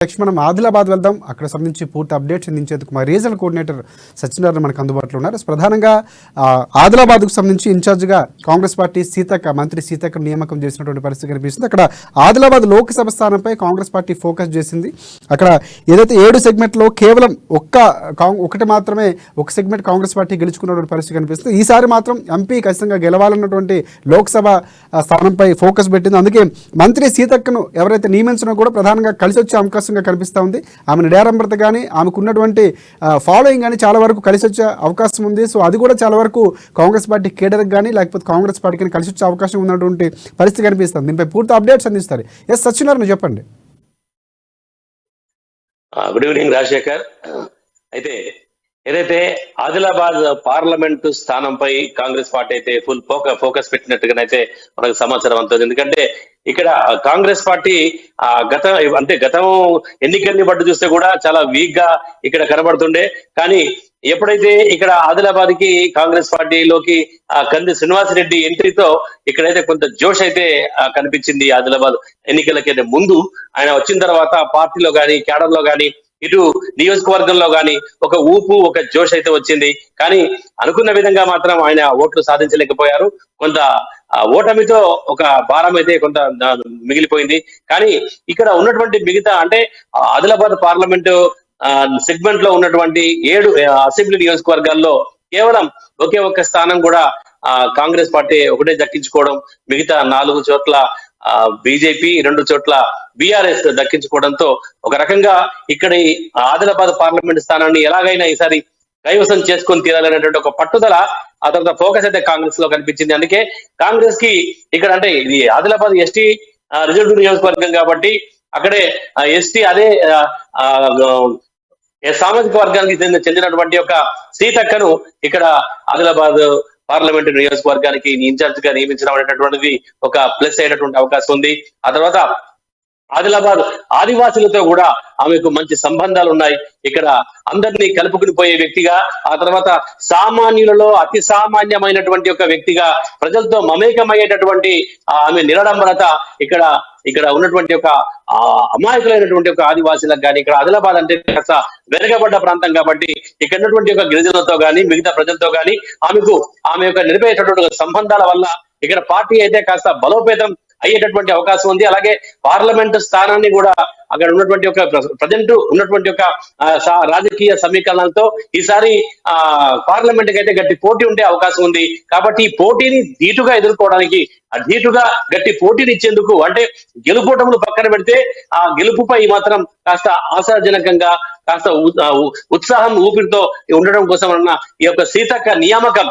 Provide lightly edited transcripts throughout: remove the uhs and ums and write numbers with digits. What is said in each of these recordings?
మనం ఆదిలాబాద్ వెళ్దాం. అక్కడ సంబంధించి పూర్తి అప్డేట్స్ అందించేందుకు మా రీజనల్ కోఆర్డినేటర్ సత్యనారాయణ మనకు అందుబాటులో ఉన్నారు. ప్రధానంగా ఆదిలాబాద్కు సంబంధించి ఇన్ఛార్జిగా కాంగ్రెస్ పార్టీ మంత్రి సీతక్క నియామకం చేసినటువంటి పరిస్థితి కనిపిస్తుంది. అక్కడ ఆదిలాబాద్ లోక్సభ స్థానంపై కాంగ్రెస్ పార్టీ ఫోకస్ చేసింది. అక్కడ ఏదైతే 7 సెగ్మెంట్లో కేవలం ఒకటి మాత్రమే ఒక సెగ్మెంట్ కాంగ్రెస్ పార్టీ గెలుచుకున్నటువంటి పరిస్థితి కనిపిస్తుంది. ఈసారి మాత్రం ఎంపీ ఖచ్చితంగా గెలవాలన్నటువంటి లోక్సభ స్థానంపై ఫోకస్ పెట్టింది. అందుకే మంత్రి సీతక్కను ఎవరైతే నియమించినా కూడా ప్రధానంగా కలిసి వచ్చే అవకాశం కనిపిస్తూ ఉంది. ఆమె నిడారంభరత కానీ ఆమెకు ఉన్నటువంటి ఫాలోయింగ్ కానీ చాలా వరకు కలిసి వచ్చే అవకాశం ఉంది. సో అది కూడా చాలా వరకు కాంగ్రెస్ పార్టీ కేడర్కి కానీ లేకపోతే కాంగ్రెస్ పార్టీకి కలిసి వచ్చే అవకాశం ఉన్నటువంటి పరిస్థితి కనిపిస్తుంది. దీనిపై పూర్తి అప్డేట్స్ అందిస్తారు. ఎస్ సత్యనారాయణ చెప్పండి. Good evening Rajasekhar. అయితే ఏదైతే ఆదిలాబాద్ పార్లమెంటు స్థానంపై కాంగ్రెస్ పార్టీ అయితే ఫుల్ ఫోకస్ పెట్టినట్టుగానైతే మనకు సమాచారం అంతుంది. ఎందుకంటే ఇక్కడ కాంగ్రెస్ పార్టీ గతం ఎన్నికల్ని బట్టి చూస్తే కూడా చాలా వీక్ గా ఇక్కడ కనబడుతుండే. కానీ ఎప్పుడైతే ఇక్కడ ఆదిలాబాద్ కి కాంగ్రెస్ పార్టీలోకి కంది శ్రీనివాసరెడ్డి ఎంట్రీతో ఇక్కడైతే కొంత జోష్ అయితే కనిపించింది. ఆదిలాబాద్ ఎన్నికలకైతే ముందు ఆయన వచ్చిన తర్వాత పార్టీలో గాని క్యాడర్ లో గాని ఇటు నియోజకవర్గంలో గాని ఒక ఊపు ఒక జోష్ అయితే వచ్చింది. కానీ అనుకున్న విధంగా మాత్రం ఆయన ఓట్లు సాధించలేకపోయారు. కొంత ఓటమితో ఒక భారం అయితే కొంత మిగిలిపోయింది. కానీ ఇక్కడ ఉన్నటువంటి మిగతా అంటే ఆదిలాబాద్ పార్లమెంటు సెగ్మెంట్ లో ఉన్నటువంటి 7 అసెంబ్లీ నియోజకవర్గాల్లో కేవలం ఒకే ఒక్క స్థానం కూడా కాంగ్రెస్ పార్టీ ఒకటే దక్కించుకోవడం, మిగతా 4 చోట్ల బీజేపీ 2 చోట్ల బీఆర్ఎస్ దక్కించుకోవడంతో ఒక రకంగా ఇక్కడ ఆదిలాబాద్ పార్లమెంట్ స్థానాన్ని ఎలాగైనా ఈసారి కైవసం చేసుకొని తీరాలనేటువంటి ఒక పట్టుదల ఆ తర్వాత ఫోకస్ అయితే కాంగ్రెస్ లో కనిపించింది. అందుకే కాంగ్రెస్ కి ఇక్కడ అంటే ఇది ఆదిలాబాద్ ఎస్టీ రిజర్వ్ నియోజకవర్గం కాబట్టి అక్కడే ఎస్టీ అదే సామాజిక వర్గానికి చెందినటువంటి ఒక సీతక్కను ఇక్కడ ఆదిలాబాద్ పార్లమెంటు నియోజకవర్గానికి ఇన్ఛార్జ్ గా నియమించడం అనేటటువంటిది ఒక ప్లస్ అయినటువంటి అవకాశం ఉంది. ఆ తర్వాత ఆదిలాబాద్ ఆదివాసులతో కూడా ఆమెకు మంచి సంబంధాలు ఉన్నాయి. ఇక్కడ అందరినీ కలుపుకుని పోయే వ్యక్తిగా, ఆ తర్వాత సామాన్యులలో అతి సామాన్యమైనటువంటి ఒక వ్యక్తిగా, ప్రజలతో మమేకమయ్యేటటువంటి ఆమె నిరడంబరత ఇక్కడ ఉన్నటువంటి ఒక అమాయకులైనటువంటి ఒక ఆదివాసీలకు కానీ, ఇక్కడ ఆదిలాబాద్ అంటే కాస్త వెనుకబడ్డ ప్రాంతం కాబట్టి ఇక్కడ ఉన్నటువంటి ఒక గిరిజనులతో కానీ మిగతా ప్రజలతో కానీ ఆమె యొక్క నిలిపేటటువంటి సంబంధాల వల్ల ఇక్కడ పార్టీ అయితే కాస్త బలోపేతం అయ్యేటటువంటి అవకాశం ఉంది. అలాగే పార్లమెంట్ స్థానాన్ని కూడా అక్కడ ఉన్నటువంటి ఒక ప్రజెంట్ ఉన్నటువంటి ఒక రాజకీయ సమీకరణలతో ఈసారి పార్లమెంట్ కి అయితే గట్టి పోటీ ఉండే అవకాశం ఉంది. కాబట్టి ఈ పోటీని ధీటుగా ఎదుర్కోవడానికి ధీటుగా గట్టి పోటీని ఇచ్చేందుకు అంటే గెలుపోటములు పక్కన పెడితే ఆ గెలుపుపై మాత్రం కాస్త ఆశాజనకంగా కాస్త ఉత్సాహం ఊపిరితో ఉండడం కోసం అన్న ఈ యొక్క సీతక్క నియామకం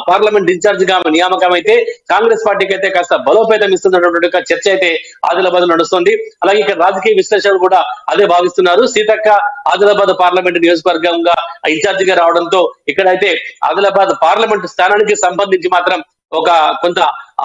పార్లమెంట్ ఇన్ఛార్జ్ గా నియామకం అయితే కాంగ్రెస్ పార్టీకి అయితే కాస్త బలోపేతం ఇస్తున్నటువంటి చర్చ అయితే ఆదిలాబాద్ నడుస్తుంది. అలాగే ఇక్కడ రాజకీయ విశ్లేషకులు కూడా అదే భావిస్తున్నారు. సీతక్క ఆదిలాబాద్ పార్లమెంట్ నియోజకవర్గంగా ఇన్ఛార్జ్ గా రావడంతో ఇక్కడైతే ఆదిలాబాద్ పార్లమెంట్ స్థానానికి సంబంధించి మాత్రం ఒక కొంత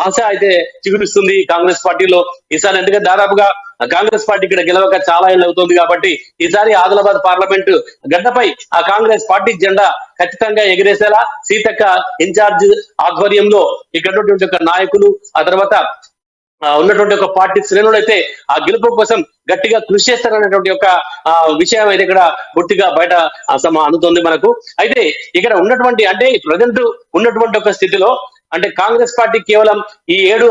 ఆశ అయితే చిగురిస్తుంది కాంగ్రెస్ పార్టీలో ఈసారి. ఎందుకంటే దాదాపుగా కాంగ్రెస్ పార్టీ ఇక్కడ గెలవక చాలా ఏళ్ళు అవుతుంది కాబట్టి ఈసారి ఆదిలాబాద్ పార్లమెంట్ గడ్డపై ఆ కాంగ్రెస్ పార్టీ జెండా ఖచ్చితంగా ఎగిరేసేలా సీతక్క ఇన్ఛార్జ్ ఆధ్వర్యంలో ఇక్కడ ఉన్నటువంటి ఒక నాయకులు ఆ తర్వాత ఉన్నటువంటి ఒక పార్టీ శ్రేణులు అయితే ఆ గెలుపు కోసం గట్టిగా కృషి చేస్తారనేటువంటి ఒక విషయం అయితే ఇక్కడ పూర్తిగా బయట అందుతుంది మనకు. అయితే ఇక్కడ ఉన్నటువంటి అంటే ప్రజెంట్ ఉన్నటువంటి ఒక స్థితిలో అంటే కాంగ్రెస్ పార్టీ కేవలం ఈ 7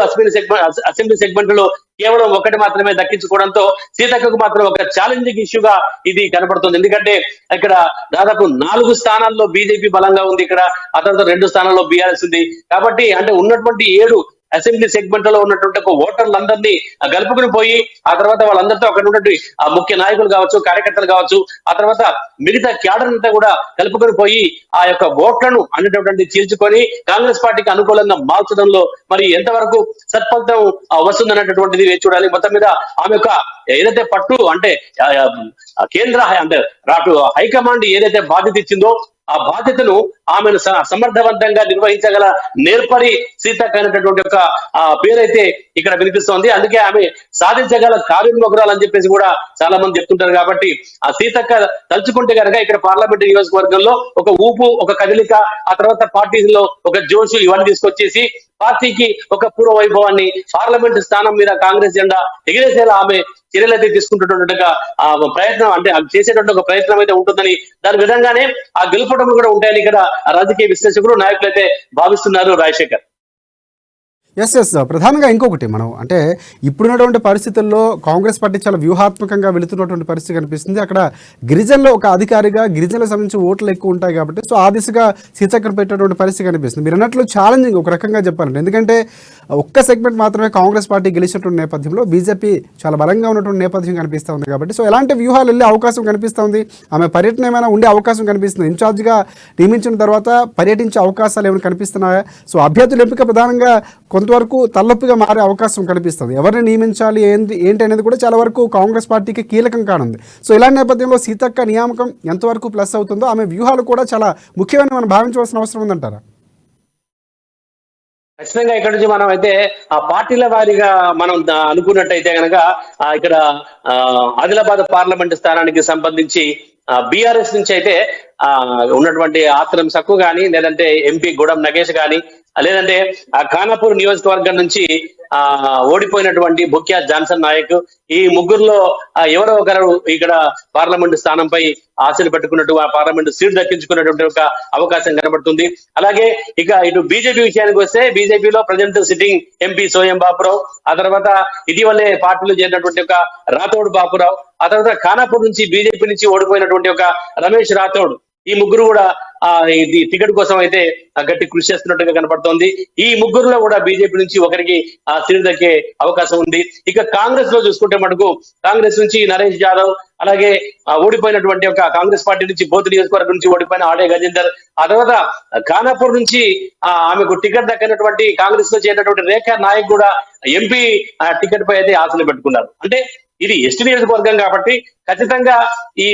అసెంబ్లీ సెగ్మెంట్లో కేవలం ఒకటి మాత్రమే దక్కించుకోవడంతో సీతక్కకు మాత్రం ఒక ఛాలెంజింగ్ ఇష్యూగా ఇది కనపడుతుంది. ఎందుకంటే ఇక్కడ దాదాపు 4 స్థానాల్లో బీజేపీ బలంగా ఉంది, ఇక్కడ ఆ తర్వాత 2 స్థానాల్లో బీఆర్ఎస్ ఉంది. కాబట్టి అంటే ఉన్నటువంటి 7 అసెంబ్లీ సెగ్మెంట్ లో ఉన్నటువంటి ఒక ఓటర్లందరినీ గలుపుకుని పోయి ఆ తర్వాత వాళ్ళందరితో అక్కడ ఉన్నటువంటి ముఖ్య నాయకులు కావచ్చు, కార్యకర్తలు కావచ్చు, ఆ తర్వాత మిగతా క్యాడర్ అంతా కూడా కలుపుకొని పోయి ఆ యొక్క ఓట్లను అనేటటువంటి చీల్చుకొని కాంగ్రెస్ పార్టీకి అనుకూలంగా మార్చడంలో మరి ఎంతవరకు సత్ఫలితం వస్తుందనేటటువంటిది వేచి చూడాలి. మొత్తం మీద ఆమె యొక్క ఏదైతే పట్టు అంటే కేంద్ర అంటే హైకమాండ్ ఏదైతే బాధ్యత ఇచ్చిందో ఆ బాధ్యతను ఆమెను సమర్థవంతంగా నిర్వహించగల నేర్పరి సీతక్క అనేటటువంటి ఒక పేరైతే ఇక్కడ వినిపిస్తోంది. అందుకే ఆమె సాధించగల కార్యోన్ముఖురాలు అని చెప్పేసి కూడా చాలా మంది చెప్తుంటారు. కాబట్టి ఆ సీతక్క తలుచుకుంటే కనుక ఇక్కడ పార్లమెంట్ నియోజకవర్గంలో ఒక ఊపు, ఒక కదలిక, ఆ తర్వాత పార్టీలో ఒక జోషు ఇవన్నీ తీసుకొచ్చేసి పార్టీకి ఒక పూర్వ వైభవాన్ని, పార్లమెంట్ స్థానం మీద కాంగ్రెస్ జెండా ఎగిరేసేలా ఆమె చర్యలైతే తీసుకుంటున్నట్టుగా ఆ ప్రయత్నం, అంటే చేసేటువంటి ఒక ప్రయత్నం అయితే ఉంటుందని, దాని విధంగానే ఆ గెలుపటములు కూడా ఉంటాయని ఇక్కడ రాజకీయ విశ్లేషకులు, నాయకులు అయితే భావిస్తున్నారు. రాజశేఖర్. ఎస్ ఎస్ ప్రధానంగా ఇంకొకటి మనం అంటే ఇప్పుడున్నటువంటి పరిస్థితుల్లో కాంగ్రెస్ పార్టీ చాలా వ్యూహాత్మకంగా వెళుతున్నటువంటి పరిస్థితి కనిపిస్తుంది. అక్కడ గిరిజనులు ఒక అధికారిగా గిరిజనులకు సంబంధించి ఓట్లు ఎక్కువ ఉంటాయి కాబట్టి సో ఆ దిశగా సీతక్కను పెట్టేటువంటి పరిస్థితి కనిపిస్తుంది. మీరు అన్నట్లు ఛాలెంజింగ్ ఒక రకంగా చెప్పాలంటే, ఎందుకంటే ఒక్క సెగ్మెంట్ మాత్రమే కాంగ్రెస్ పార్టీ గెలిచినటువంటి నేపథ్యంలో బీజేపీ చాలా బలంగా ఉన్నటువంటి నేపథ్యం కనిపిస్తూ ఉంది కాబట్టి సో ఎలాంటి వ్యూహాలు వెళ్ళే అవకాశం కనిపిస్తుంది, ఆమె పర్యటన ఏమైనా ఉండే అవకాశం కనిపిస్తుంది, ఇన్ఛార్జ్గా నియమించిన తర్వాత పర్యటించే అవకాశాలు ఏమైనా కనిపిస్తున్నాయా? సో అభ్యర్థుల ఎంపిక ప్రధానంగా కొంతవరకు తలనొప్పిగా మారే అవకాశం కనిపిస్తుంది. ఎవరిని నియమించాలి ఏంటి అనేది కూడా చాలా వరకు కాంగ్రెస్ పార్టీకి కీలకం కానుంది. సో ఇలాంటి నేపథ్యంలో సీతక్క నియామకం ఎంతవరకు ప్లస్ అవుతుందో, ఆమె వ్యూహాలు కూడా చాలా ముఖ్యమైన మనం భావించవలసిన అవసరం ఉందంటారా? ఖచ్చితంగా ఇక్కడ నుంచి మనం అయితే ఆ పార్టీల వారీగా మనం అనుకున్నట్టయితే కనుక ఇక్కడ ఆదిలాబాద్ పార్లమెంట్ స్థానానికి సంబంధించి బీఆర్ఎస్ నుంచి అయితే ఉన్నటువంటి ఆత్రం సక్కు కానీ, లేదంటే ఎంపీ గూడెం నగేష్ కానీ, లేదంటే ఖానాపూర్ నియోజకవర్గం నుంచి ఓడిపోయినటువంటి బుక్యా జాన్సన్ నాయక్, ఈ ముగ్గురులో ఎవరో ఒకరు ఇక్కడ పార్లమెంటు స్థానంపై ఆశలు పెట్టుకున్నట్టు ఆ పార్లమెంటు సీట్ దక్కించుకున్నటువంటి ఒక అవకాశం కనబడుతుంది. అలాగే ఇక ఇటు బీజేపీ విషయానికి వస్తే, బీజేపీలో present sitting MP Soyam Bapurao, ఆ తర్వాత ఇటీవలే పార్టీలో చేరినటువంటి ఒక రాథోడ్ బాపురావు, ఆ తర్వాత ఖానాపూర్ నుంచి బీజేపీ నుంచి ఓడిపోయినటువంటి ఒక రమేష్ రాథోడ్, ఈ ముగ్గురు కూడా ఇది టికెట్ కోసం అయితే గట్టి కృషి చేస్తున్నట్టుగా కనపడుతోంది. ఈ ముగ్గురులో కూడా బీజేపీ నుంచి ఒకరికి సీటు దక్కే అవకాశం ఉంది. ఇక కాంగ్రెస్ లో చూసుకుంటే మటుకు కాంగ్రెస్ నుంచి నరేష్ యాదవ్, అలాగే ఓడిపోయినటువంటి ఒక కాంగ్రెస్ పార్టీ నుంచి బోత్ నియోజకవర్గం నుంచి ఓడిపోయిన ఆడే గజేందర్, ఆ తర్వాత ఖానాపూర్ నుంచి ఆమెకు టికెట్ దక్కినటువంటి కాంగ్రెస్ లో చేరినటువంటి రేఖా నాయక్ కూడా ఎంపీ టికెట్ పై అయితే ఆశలు పెట్టుకున్నారు. అంటే ఇది ఎస్టీ నియోజకవర్గం కాబట్టి ఖచ్చితంగా ఈ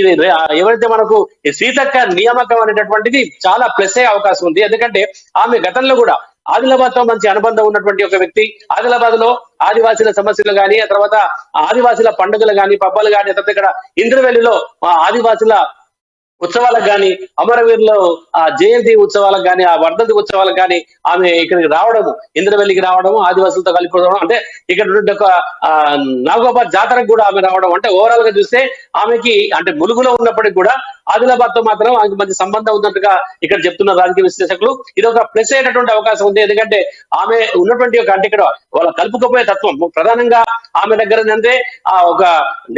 ఎవరైతే మనకు సీతక్క నియామకం అనేటటువంటిది చాలా ప్లస్ అయ్యే అవకాశం ఉంది. ఎందుకంటే ఆమె గతంలో కూడా ఆదిలాబాద్ తో మంచి అనుబంధం ఉన్నటువంటి ఒక వ్యక్తి. ఆదిలాబాద్ లో ఆదివాసీల సమస్యలు కానీ, ఆ తర్వాత ఆదివాసీల పండుగలు కానీ, పబ్బాలు కానీ, తర్వాత ఇక్కడ ఇంద్రవెల్లిలో ఆదివాసుల ఉత్సవాలకు కానీ, అమరవీరులో జయంతి ఉత్సవాలకు కానీ, ఆ వర్ధంతి ఉత్సవాలకు కానీ ఆమె ఇక్కడికి రావడము, ఇంద్రవెల్లికి రావడము, ఆదివాసులతో కలిపి అంటే ఇక్కడ ఒక నాగోబాద్ జాతరకు కూడా ఆమె రావడం, అంటే ఓవరాల్ గా చూస్తే ఆమెకి అంటే ములుగులో ఉన్నప్పటికీ కూడా ఆదిలాబాద్ తో మాత్రం ఆమెకి మంచి సంబంధం ఉన్నట్టుగా ఇక్కడ చెప్తున్న రాజకీయ విశ్లేషకులు. ఇది ఒక ప్లస్ అయ్యేటటువంటి అవకాశం ఉంది. ఎందుకంటే ఆమె ఉన్నటువంటి ఒక అంటే ఇక్కడ వాళ్ళ కలుపుకపోయే తత్వం ప్రధానంగా ఆమె దగ్గర అంటే ఒక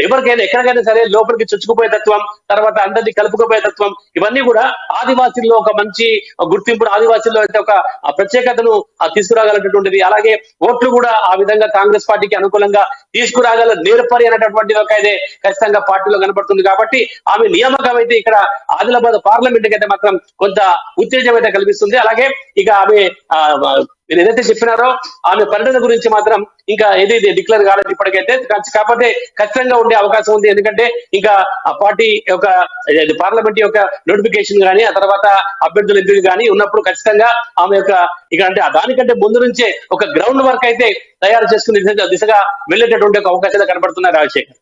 ఎవరికైనా ఎక్కడికైనా సరే లోపలికి చొచ్చుకుపోయే తత్వం, తర్వాత అందరినీ కలుపుకుపోయే తత్వం, ఇవన్నీ కూడా ఆదివాసీల్లో ఒక మంచి గుర్తింపు, ఆదివాసీల్లో అయితే ఒక ప్రత్యేకతను తీసుకురాగలటువంటిది. అలాగే ఓట్లు కూడా ఆ విధంగా కాంగ్రెస్ పార్టీకి అనుకూలంగా తీసుకురాగల నేర్పరి అనేటటువంటి ఒక అయితే ఖచ్చితంగా పార్టీలో కనబడుతుంది. కాబట్టి ఆమె నియామకం అయితే ఇక్కడ ఆదిలాబాద్ పార్లమెంట్ కి అయితే మాత్రం కొంత ఉత్తేజం అయితే కల్పిస్తుంది. అలాగే ఇక ఆమె మీరు ఏదైతే చెప్పినారో ఆమె పర్యటన గురించి మాత్రం ఇంకా ఏదైతే డిక్లేర్ కాలేదు ఇప్పటికైతే, కాకపోతే ఖచ్చితంగా ఉండే అవకాశం ఉంది. ఎందుకంటే ఇంకా ఆ పార్టీ యొక్క పార్లమెంట్ యొక్క నోటిఫికేషన్ కానీ, ఆ తర్వాత అభ్యర్థుల ఎంపిక కానీ ఉన్నప్పుడు ఖచ్చితంగా ఆమె యొక్క ఇక అంటే దానికంటే ముందు నుంచే ఒక గ్రౌండ్ వర్క్ అయితే తయారు చేసుకునే దిశగా వెళ్ళేటటువంటి ఒక అవకాశాలు కనబడుతున్నాయి. రాజశేఖర్.